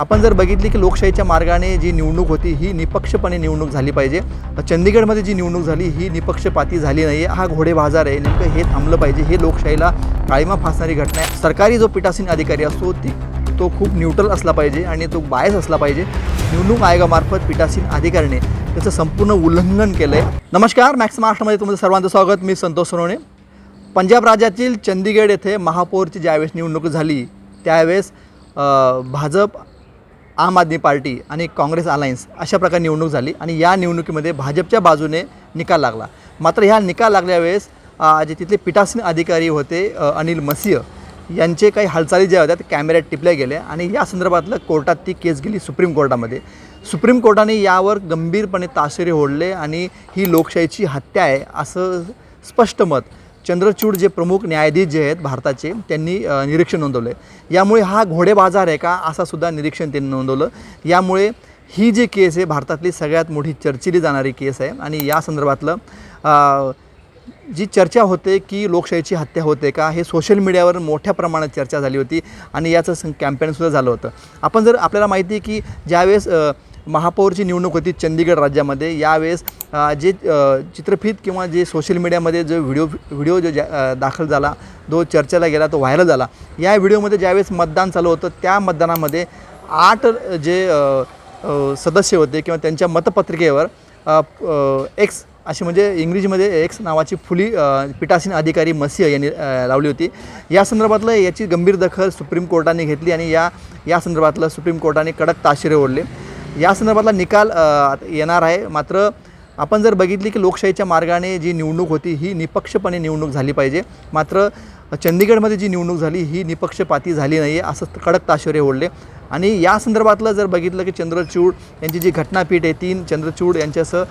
आपण जर बघितली की लोकशाहीच्या मार्गाने जी निवडणूक होती ही निपक्षपणे निवडणूक झाली पाहिजे. चंदीगडमध्ये जी निवडणूक झाली ही निपक्षपाती झाली नाही आहे. हा घोडेबाजार आहे. नेमकं हे थांबलं पाहिजे. हे लोकशाहीला काळिमा फासणारी घटना आहे. सरकारी जो पीठासीन अधिकारी असतो तो खूप न्यूट्रल असला पाहिजे आणि तो बायस असला पाहिजे. निवडणूक आयोगामार्फत पीठासीन अधिकाऱ्याने त्याचं संपूर्ण उल्लंघन केलं आहे. नमस्कार, मॅक्स महाराष्ट्रामध्ये तुमचं सर्वांचं स्वागत. मी संतोष सोनवणे. पंजाब राज्यातील चंदीगड येथे महापौरची ज्यावेळेस निवडणूक झाली त्यावेळेस भाजप, आम आदमी पार्टी आणि काँग्रेस अलायन्स अशा प्रकारे निवडणूक झाली आणि या निवडणुकीमध्ये भाजपच्या बाजूने निकाल लागला. मात्र ह्या निकाल लागल्यावेळेस जे तिथले पीठासीन अधिकारी होते अनिल मसीह यांचे काही हालचाली ज्या होत्या त्या कॅमेऱ्यात टिपल्या गेल्या आणि या संदर्भातलं कोर्टात ती केस गेली सुप्रीम कोर्टामध्ये. सुप्रीम कोर्टाने यावर गंभीरपणे ताशेरे ओढले आणि ही लोकशाहीची हत्या आहे असं स्पष्ट मत चंद्रचूड जे प्रमुख न्यायाधीश जे आहेत भारताचे त्यांनी निरीक्षण नोंदवलं आहे. यामुळे हा घोडेबाजार आहे का असा सुद्धा निरीक्षण त्यांनी नोंदवलं. यामुळे ही जी केस आहे भारतातली सगळ्यात मोठी चर्चिली जाणारी केस आहे आणि या संदर्भातलं जी चर्चा होते की लोकशाहीची हत्या होते का हे सोशल मीडियावर मोठ्या प्रमाणात चर्चा झाली होती आणि याचं कॅम्पेनसुद्धा झालं होतं. आपल्याला माहिती आहे की ज्यावेळेस महापौरची निवडणूक होती चंदीगड राज्यामध्ये यावेळेस जे चित्रफित किंवा जे सोशल मीडियामध्ये जो व्हिडिओ जो दाखल झाला, जो चर्चेला गेला, तो व्हायरल झाला. या व्हिडिओमध्ये ज्यावेळेस मतदान चालू होतं त्या मतदानामध्ये 8 जे सदस्य होते किंवा त्यांच्या मतपत्रिकेवर एक्स अशी म्हणजे इंग्रजीमध्ये एक्स नावाची फुली पीठासीन अधिकारी मसीह यांनी लावली होती. या संदर्भातलं याची गंभीर दखल सुप्रीम कोर्टाने घेतली आणि या संदर्भातलं सुप्रीम कोर्टाने कडक ताशेरे ओढले. या संदर्भातला निकाल येणार आहे. मात्र आपण जर बघितली की लोकशाहीच्या मार्गाने जी निवडणूक होती ही निपक्षपणे निवडणूक झाली पाहिजे. मात्र चंदीगडमध्ये जी निवडणूक झाली ही निपक्षपाती झाली नाही आहे असं कडक ताशेरे ओढले. आणि या संदर्भातलं जर बघितलं की चंद्रचूड यांची जी घटनापीठ आहे, 3 चंद्रचूड यांच्यासह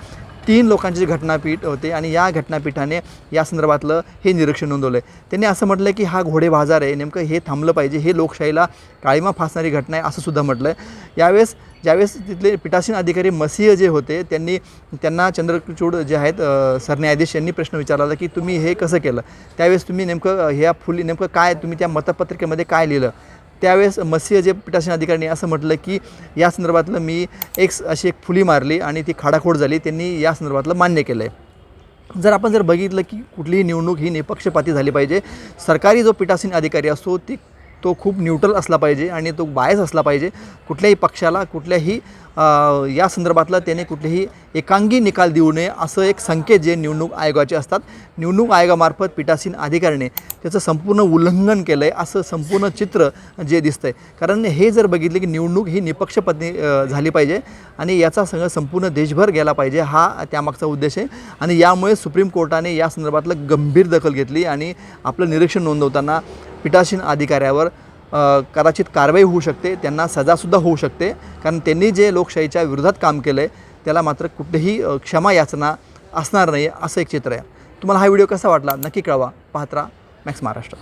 3 लोकांची घटनापीठ होते आणि या घटनापीठाने या संदर्भातलं हे निरीक्षण नोंदवलं आहे. त्यांनी असं म्हटलं की हा घोडेबाजार आहे. नेमकं हे थांबलं पाहिजे. हे लोकशाहीला काळिमा फासणारी घटना आहे असं सुद्धा म्हटलं आहे. ज्यावेळेस तिथले पीठासीन अधिकारी मसीह जे होते त्यांना चंद्रचूड जे आहेत सरन्यायाधीश यांनी प्रश्न विचारला की तुम्ही हे कसं केलं, त्यावेळेस तुम्ही नेमकं काय तुम्ही त्या मतपत्रिकेमध्ये काय लिहिलं. त्यावेळेस मसीह जे पीठासीन अधिकाऱ्यांनी असं म्हटलं की या संदर्भातलं मी अशी एक फुली मारली आणि ती खाडाखोड झाली. त्यांनी या संदर्भातलं मान्य केलं आहे. आपण जर बघितलं की कुठलीही निवडणूक ही निपक्षपाती झाली पाहिजे. सरकारी जो पीठासीन अधिकारी असतो तो खूप न्यूट्रल असला पाहिजे आणि तो बायस असला पाहिजे. कुठल्याही पक्षाला या संदर्भातला त्याने कुठलेही एकांगी निकाल देऊ नये असं एक संकेत जे निवडणूक आयोगाचे असतात. निवडणूक आयोगामार्फत पीठासीन अधिकाऱ्याने त्याचं संपूर्ण उल्लंघन केलं आहे असं संपूर्ण चित्र जे दिसतं आहे. कारण हे जर बघितलं की निवडणूक ही निपक्षपाती झाली पाहिजे आणि याचा संपूर्ण देशभर गेला पाहिजे हा त्यामागचा उद्देश आहे. आणि यामुळे सुप्रीम कोर्टाने या संदर्भातलं गंभीर दखल घेतली आणि आपलं निरीक्षण नोंदवताना पीठासीन अधिकाऱ्यावर कदाचित कारवाई होऊ शकते, त्यांना सजासुद्धा होऊ शकते. कारण त्यांनी जे लोकशाहीच्या विरोधात काम केलं आहे त्याला मात्र कुठेही क्षमा याचना असणार नाही असं एक चित्र आहे. तुम्हाला हा व्हिडिओ कसा वाटला नक्की कळवा. पाहत राहा मॅक्स महाराष्ट्र.